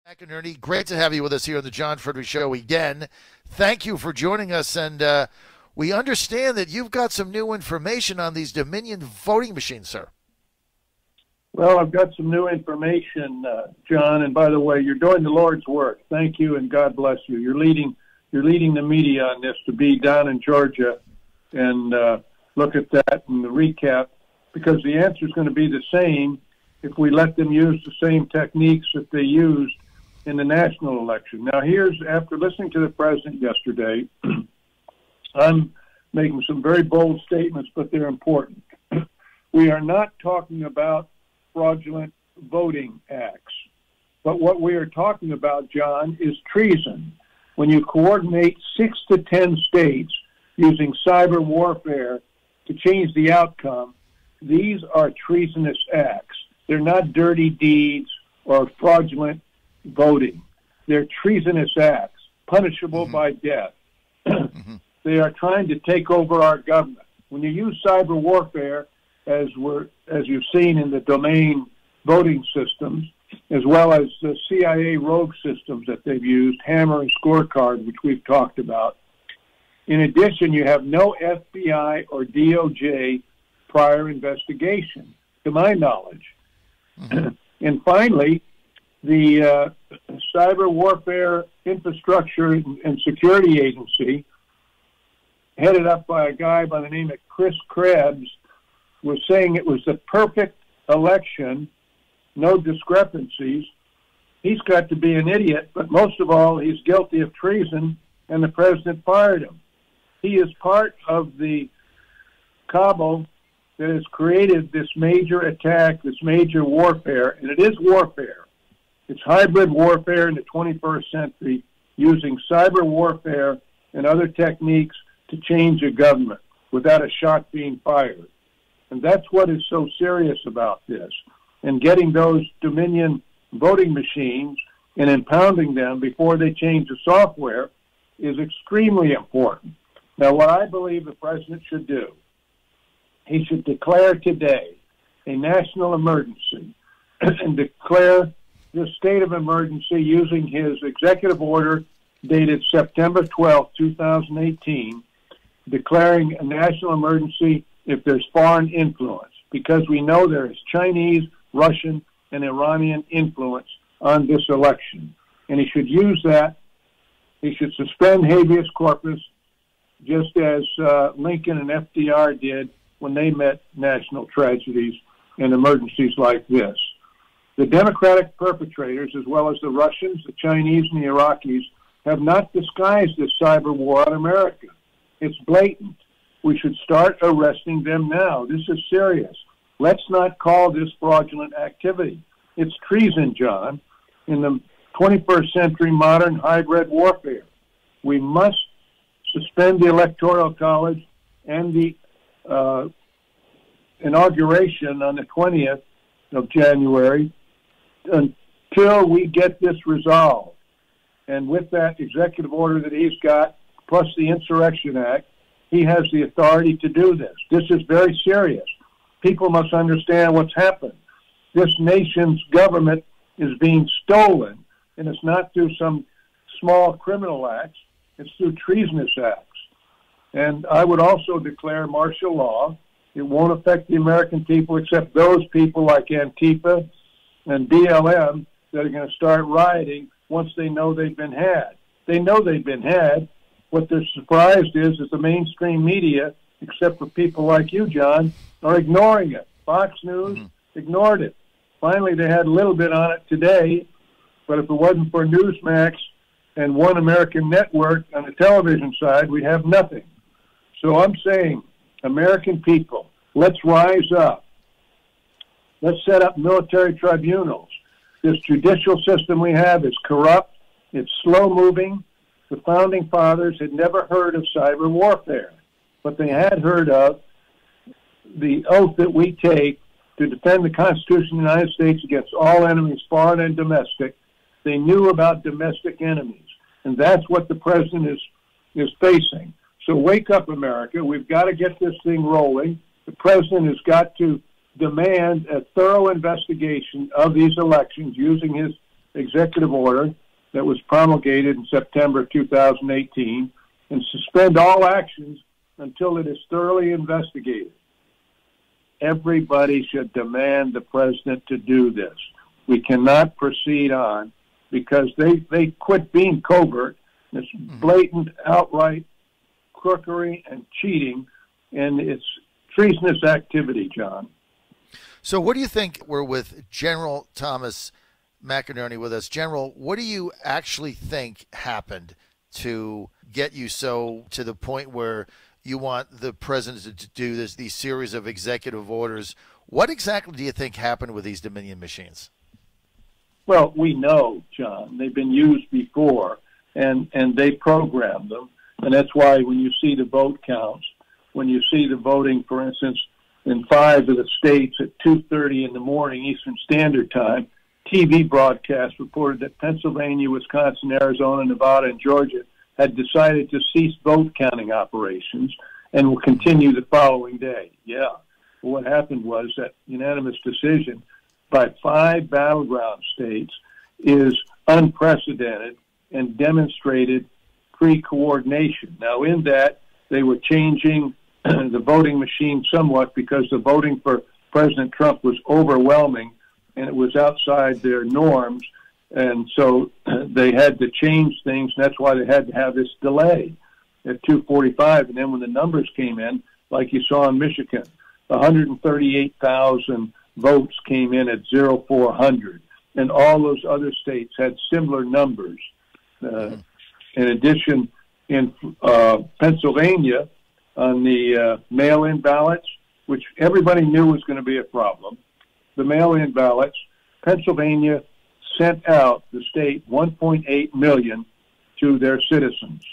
McInerney, great to have you with us here on the John Frederick Show again. Thank you for joining us, and we understand that you've got some new information on these Dominion voting machines, sir. Well, I've got some new information, John, and by the way, you're doing the Lord's work. Thank you, and God bless you. You're leading the media on this to be down in Georgia and look at that and the recap, because the answer is going to be the same if we let them use the same techniques that they used in the national election. Now, after listening to the president yesterday, I'm making some very bold statements, but they're important. We are not talking about fraudulent voting acts, but what we are talking about, John, is treason. When you coordinate 6 to 10 states using cyber warfare to change the outcome, these are treasonous acts. They're not dirty deeds or fraudulent voting. They're treasonous acts, punishable by death. They are trying to take over our government. When you use cyber warfare, as you've seen in the domain voting systems, as well as the CIA rogue systems that they've used, Hammer and Scorecard, which we've talked about. In addition, you have no FBI or DOJ prior investigation, to my knowledge. And finally, the Cyber Warfare Infrastructure and Security Agency, headed up by a guy by the name of Chris Krebs, was saying it was the perfect election, no discrepancies. He's got to be an idiot, but most of all, he's guilty of treason, and the president fired him. He is part of the cabal that has created this major attack, this major warfare, and it is warfare. It's hybrid warfare in the 21st century, using cyber warfare and other techniques to change a government without a shot being fired. And that's what is so serious about this. And getting those Dominion voting machines and impounding them before they change the software is extremely important. Now, what I believe the president should do, he should declare today a national emergency and declare the state of emergency using his executive order dated September 12, 2018, declaring a national emergency if there's foreign influence, because we know there is Chinese, Russian, and Iranian influence on this election. And he should use that. He should suspend habeas corpus, just as Lincoln and FDR did when they met national tragedies and emergencies like this. The Democratic perpetrators, as well as the Russians, the Chinese, and the Iraqis, have not disguised this cyber war on America. It's blatant. We should start arresting them now. This is serious. Let's not call this fraudulent activity. It's treason, John, in the 21st century modern hybrid warfare. We must suspend the Electoral College and the inauguration on the 20th of January until we get this resolved. And with that executive order that he's got, plus the Insurrection Act, he has the authority to do this. This is very serious. People must understand what's happened. This nation's government is being stolen, and it's not through some small criminal acts. It's through treasonous acts. And I would also declare martial law. It won't affect the American people except those people like Antifa and BLM that are going to start rioting once they know they've been had. They know they've been had. What they're surprised is the mainstream media, except for people like you, John, are ignoring it. Fox News ignored it. Finally, they had a little bit on it today, but if it wasn't for Newsmax and One American Network on the television side, we'd have nothing. So I'm saying, American people, let's rise up. Let's set up military tribunals. This judicial system we have is corrupt. It's slow-moving. The Founding Fathers had never heard of cyber warfare, but they had heard of the oath that we take to defend the Constitution of the United States against all enemies, foreign and domestic. They knew about domestic enemies, and that's what the president is facing. So wake up, America. We've got to get this thing rolling. The president has got to demand a thorough investigation of these elections using his executive order that was promulgated in September 2018 and suspend all actions until it is thoroughly investigated. Everybody should demand the president to do this. We cannot proceed on because they quit being covert. It's blatant, outright crookery and cheating, and it's treasonous activity, John. So what do you think? We're with General Thomas McInerney with us. General, what do you actually think happened to get you so to the point where you want the president to do these series of executive orders? What exactly do you think happened with these Dominion machines? Well, we know, John, they've been used before, and they programmed them. And that's why when you see the vote counts, when you see the voting, for instance, in 5 of the states at 2:30 in the morning Eastern Standard Time, TV broadcasts reported that Pennsylvania, Wisconsin, Arizona, Nevada, and Georgia had decided to cease vote counting operations and will continue the following day. Yeah. What happened was that unanimous decision by 5 battleground states is unprecedented and demonstrated pre-coordination. Now, in that, they were changing the voting machine somewhat because the voting for President Trump was overwhelming and it was outside their norms. And so they had to change things, and that's why they had to have this delay at 2:45. And then when the numbers came in, like you saw in Michigan, 138,000 votes came in at 0,400. And all those other states had similar numbers. In addition, in Pennsylvania, on the mail-in ballots, which everybody knew was going to be a problem, the mail-in ballots, Pennsylvania sent out, the state, 1.8 million to their citizens.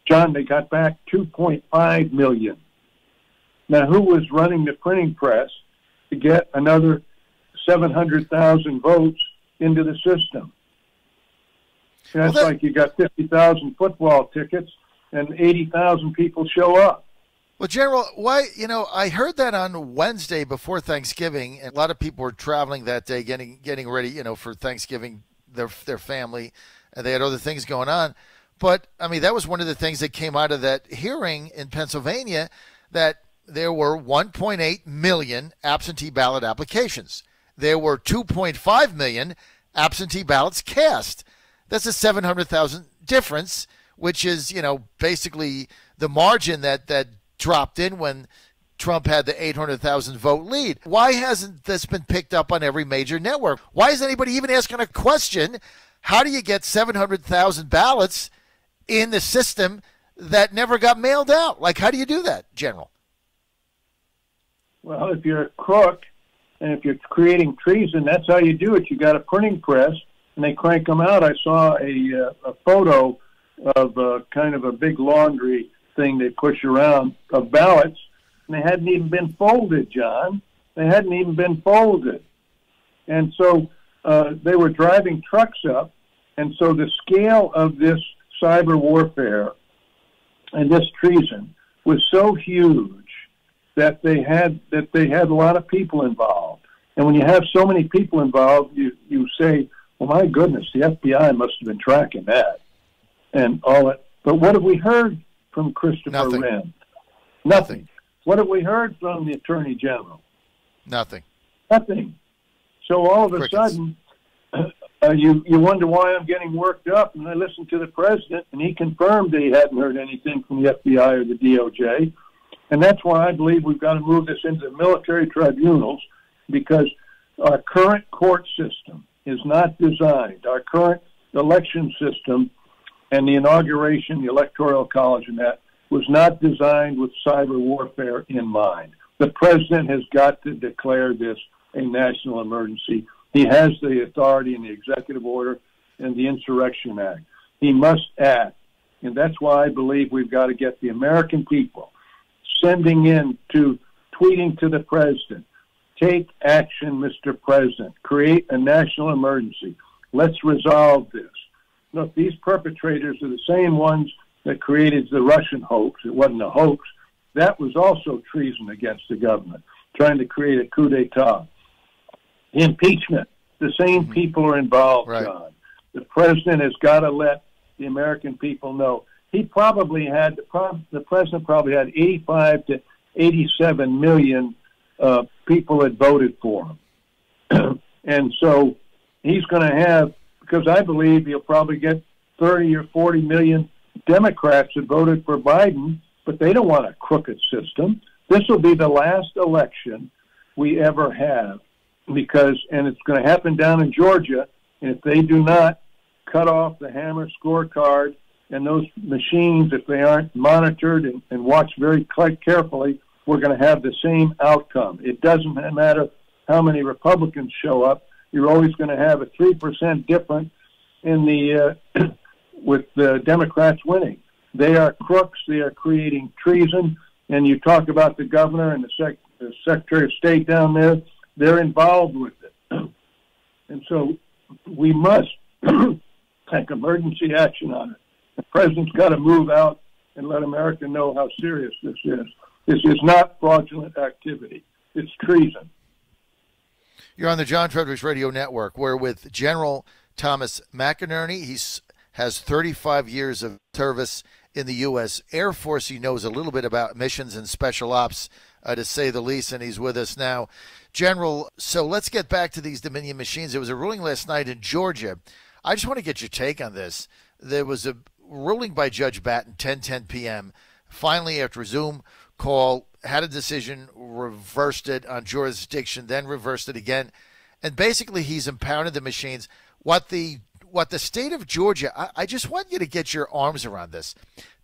John, they got back 2.5 million. Now, who was running the printing press to get another 700,000 votes into the system? That's like you got 50,000 football tickets and 80,000 people show up. Well, General, why, I heard that on Wednesday before Thanksgiving, and a lot of people were traveling that day, getting ready, for Thanksgiving, their family, and they had other things going on. But, I mean, that was one of the things that came out of that hearing in Pennsylvania, that there were 1.8 million absentee ballot applications. There were 2.5 million absentee ballots cast. That's a 700,000 difference, which is, basically the margin that dropped in when Trump had the 800,000 vote lead. Why hasn't this been picked up on every major network? Why is anybody even asking a question? How do you get 700,000 ballots in the system that never got mailed out? Like, how do you do that, General? Well, if you're a crook and if you're creating treason, that's how you do it. You got a printing press, and they crank them out. I saw a photo of kind of a big laundry thing they push around of ballots, and they hadn't even been folded, John. They hadn't even been folded. And so they were driving trucks up, and so the scale of this cyber warfare and this treason was so huge that they had a lot of people involved. And when you have so many people involved, you say, well, my goodness, the FBI must have been tracking that and all that. But what have we heard from Christopher Wren? Nothing. What have we heard from the Attorney General? Nothing. Nothing. So all of a sudden, you wonder why I'm getting worked up. And I listened to the president, and he confirmed that he hadn't heard anything from the FBI or the DOJ. And that's why I believe we've got to move this into the military tribunals, because our current court system is not designed. Our current election system and the inauguration, the Electoral College and that, was not designed with cyber warfare in mind. The president has got to declare this a national emergency. He has the authority in the executive order and the Insurrection Act. He must act. And that's why I believe we've got to get the American people sending in to tweeting to the president, take action, Mr. President. Create a national emergency. Let's resolve this. Look, these perpetrators are the same ones that created the Russian hoax. It wasn't a hoax. That was also treason against the government, trying to create a coup d'etat. Impeachment. The same people are involved, Right. John. The president has got to let the American people know. He probably had, the president probably had 85 to 87 million people that voted for him. And so he's going to have, because I believe he'll probably get 30 or 40 million Democrats that voted for Biden, but they don't want a crooked system. This will be the last election we ever have because, and it's going to happen down in Georgia, and if they do not cut off the hammer scorecard and those machines, if they aren't monitored and watched very carefully, we're going to have the same outcome. It doesn't matter how many Republicans show up. You're always going to have a 3% difference in the with the Democrats winning. They are crooks. They are creating treason. And you talk about the governor and the Secretary of State down there. They're involved with it. And so we must take emergency action on it. The president's got to move out and let America know how serious this is. This is not fraudulent activity. It's treason. You're on the John Fredericks Radio Network. We're with General Thomas McInerney. He has 35 years of service in the U.S. Air Force. He knows a little bit about missions and special ops, to say the least, and he's with us now. General, so let's get back to these Dominion machines. There was a ruling last night in Georgia. I just want to get your take on this. There was a ruling by Judge Batten, 10:10 p.m. Finally, after a Zoom call, had a decision, reversed it on jurisdiction, then reversed it again. And basically, he's impounded the machines. What the state of Georgia, I just want you to get your arms around this.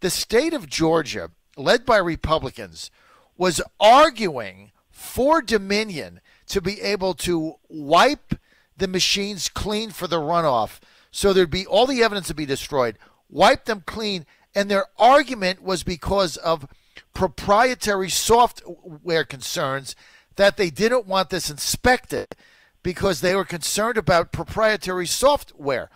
The state of Georgia, led by Republicans, was arguing for Dominion to be able to wipe the machines clean for the runoff. So there'd be all the evidence to be destroyed, wipe them clean. And their argument was because of proprietary software concerns that they didn't want this inspected because they were concerned about proprietary software.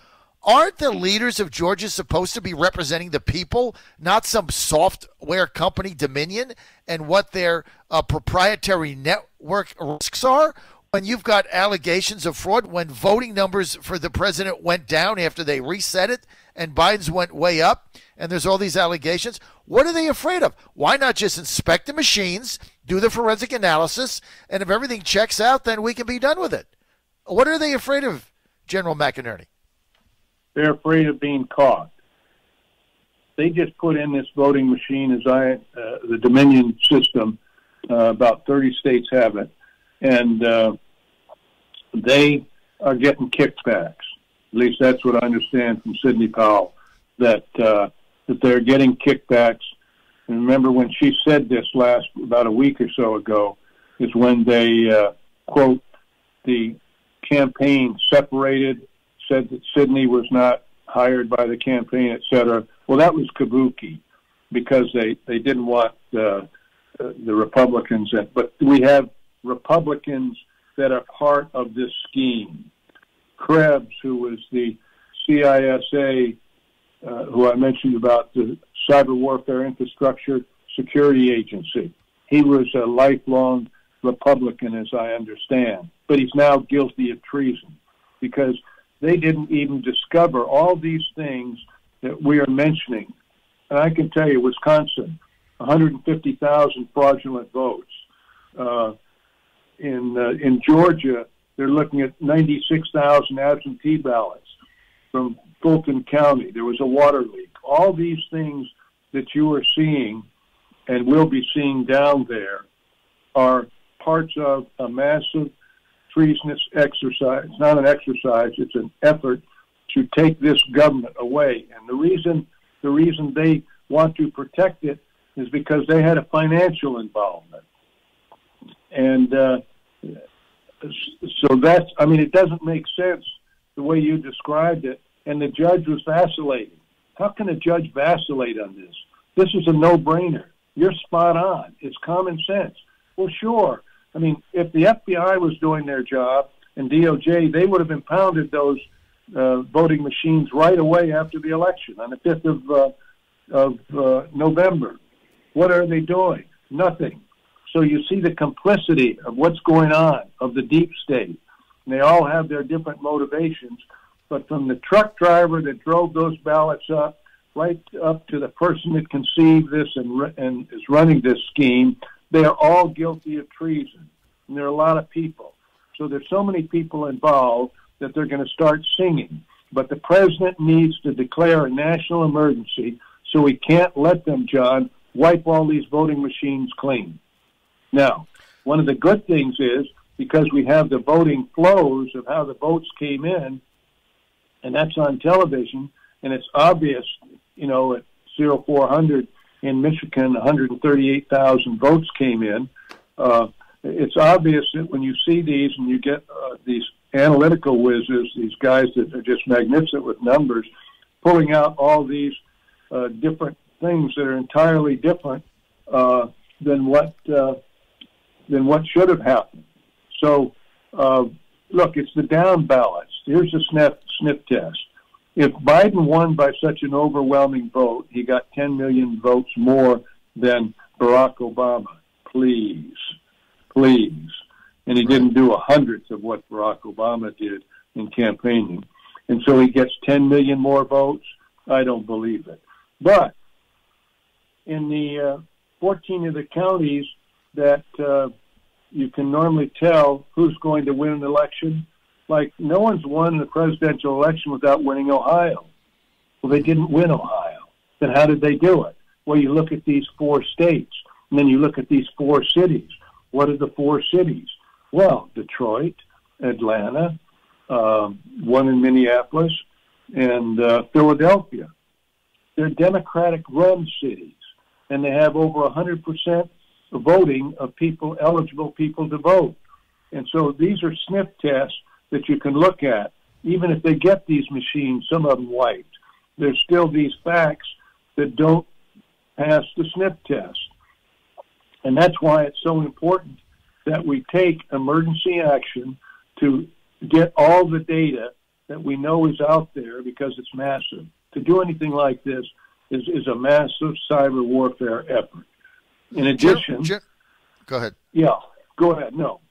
Aren't the leaders of Georgia supposed to be representing the people, not some software company, Dominion, and what their proprietary network risks are? When you've got allegations of fraud, when voting numbers for the president went down after they reset it and Biden's went way up, and there's all these allegations, what are they afraid of? Why not just inspect the machines, do the forensic analysis, and if everything checks out, then we can be done with it? What are they afraid of, General McInerney? They're afraid of being caught. They just put in this voting machine, the Dominion system. About 30 states have it, and they are getting kickbacks. At least that's what I understand from Sidney Powell, that they're getting kickbacks. And remember when she said this about a week or so ago, is when they quote the campaign separated, said that Sidney was not hired by the campaign, et cetera. Well, that was kabuki because they didn't want the Republicans. But we have Republicans that are part of this scheme. Krebs, who was the CISA, who I mentioned about the Cyber Warfare Infrastructure Security Agency. He was a lifelong Republican, as I understand, but he's now guilty of treason because they didn't even discover all these things that we are mentioning. And I can tell you, Wisconsin, 150,000 fraudulent votes. In Georgia, they're looking at 96,000 absentee ballots from Fulton County. There was a water leak. All these things that you are seeing and will be seeing down there are parts of a massive treasonous exercise. It's not an exercise, it's an effort to take this government away. And the reason they want to protect it is because they had a financial involvement. And so that's, I mean, it doesn't make sense the way you described it. And the judge was vacillating. How can a judge vacillate on this? This is a no-brainer. You're spot on. It's common sense. Well, sure. I mean, if the FBI was doing their job and DOJ, they would have impounded those voting machines right away after the election on the 5th of November. What are they doing? Nothing. So you see the complicity of what's going on, of the deep state. and they all have their different motivations. But from the truck driver that drove those ballots up, right up to the person that conceived this and is running this scheme, they are all guilty of treason. And there are a lot of people. So there's so many people involved that they're going to start singing. But the president needs to declare a national emergency, so we can't let them, John, wipe all these voting machines clean. Now, one of the good things is, because we have the voting flows of how the votes came in, and that's on television, and it's obvious, at 0400 in Michigan, 138,000 votes came in. It's obvious that when you see these and you get these analytical whizzes, these guys that are just magnificent with numbers, pulling out all these different things that are entirely different than what should have happened. So, look, it's the down ballots. Here's the sniff test. If Biden won by such an overwhelming vote, he got 10 million votes more than Barack Obama. Please. And he didn't do a hundredth of what Barack Obama did in campaigning. And so he gets 10 million more votes. I don't believe it. But in the 14 of the counties that you can normally tell who's going to win an election, like no one's won the presidential election without winning Ohio. Well, they didn't win Ohio. Then how did they do it? Well, you look at these 4 states, and then you look at these 4 cities. What are the 4 cities? Well, Detroit, Atlanta, one in Minneapolis, and Philadelphia. They're Democratic-run cities, and they have over 100% voting of people, eligible people to vote. And so these are sniff tests that you can look at. Even if they get these machines, some of them wiped, there's still these facts that don't pass the sniff test. And that's why it's so important that we take emergency action to get all the data that we know is out there, because it's massive. To do anything like this is a massive cyber warfare effort. In addition... Go ahead. Yeah, go ahead. No.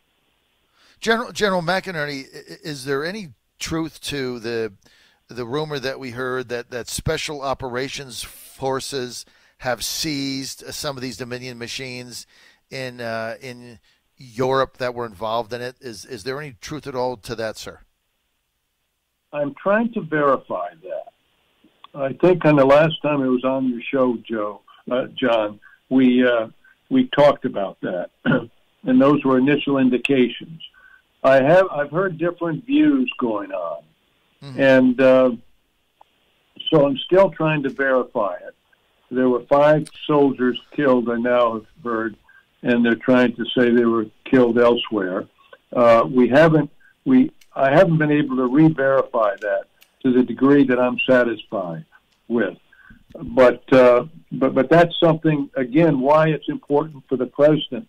General McInerney, is there any truth to the rumor that we heard that special operations forces have seized some of these Dominion machines in Europe that were involved in it? Is there any truth at all to that, sir? I'm trying to verify that. I think on the last time I was on your show, John, we talked about that, and those were initial indications. I've heard different views going on, and so I'm still trying to verify it. There were 5 soldiers killed, I now have heard, and they're trying to say they were killed elsewhere. I haven't been able to re-verify that to the degree that I'm satisfied with. But that's something, again, why it's important for the president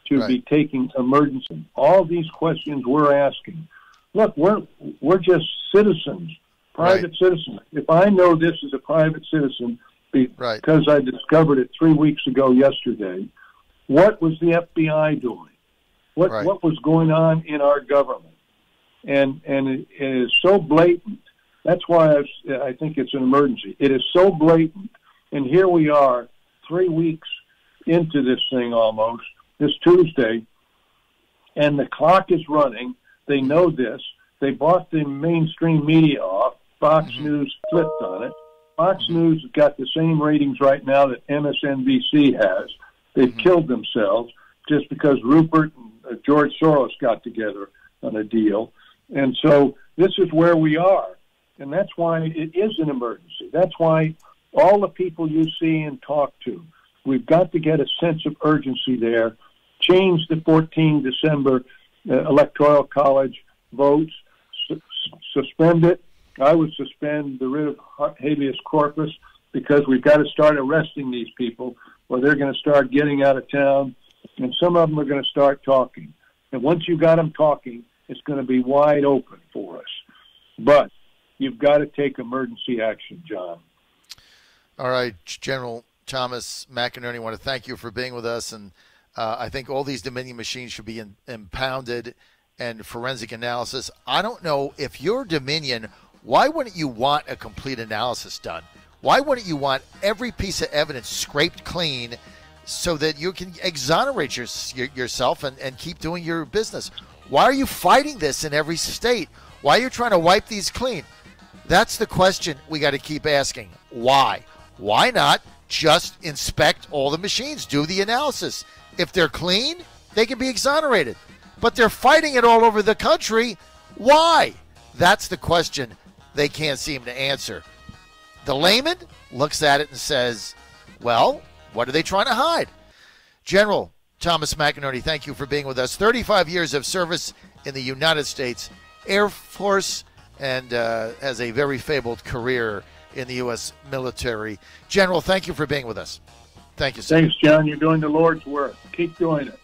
to be taking emergency. All these questions we're asking. Look, we're just citizens, private citizens. If I know this as a private citizen because I discovered it 3 weeks ago yesterday, what was the FBI doing? What was going on in our government? And it is so blatant. That's why I think it's an emergency. It is so blatant. And here we are 3 weeks into this thing almost, this Tuesday, and the clock is running. They know this. They bought the mainstream media off. Fox News flipped on it. Fox News has got the same ratings right now that MSNBC has. They've killed themselves just because Rupert and George Soros got together on a deal. And so this is where we are. And that's why it is an emergency. That's why all the people you see and talk to, we've got to get a sense of urgency there, change the 14 December Electoral College votes, suspend it. I would suspend the writ of habeas corpus, because we've got to start arresting these people, or they're going to start getting out of town, and some of them are going to start talking. And once you got them talking, it's going to be wide open for us. But you've got to take emergency action, John. All right, General Thomas McInerney, I want to thank you for being with us. And I think all these Dominion machines should be impounded and forensic analysis. I don't know if you're Dominion, why wouldn't you want a complete analysis done? Why wouldn't you want every piece of evidence scraped clean so that you can exonerate yourself and keep doing your business? Why are you fighting this in every state? Why are you trying to wipe these clean? That's the question we got to keep asking. Why? Why not just inspect all the machines, do the analysis? If they're clean, they can be exonerated. But they're fighting it all over the country. Why? That's the question they can't seem to answer. The layman looks at it and says, well, what are they trying to hide? General Thomas McInerney, thank you for being with us. 35 years of service in the United States Air Force and has a very fabled career in the U.S. military. General, thank you for being with us. Thank you, sir. Thanks, John. You're doing the Lord's work. Keep doing it.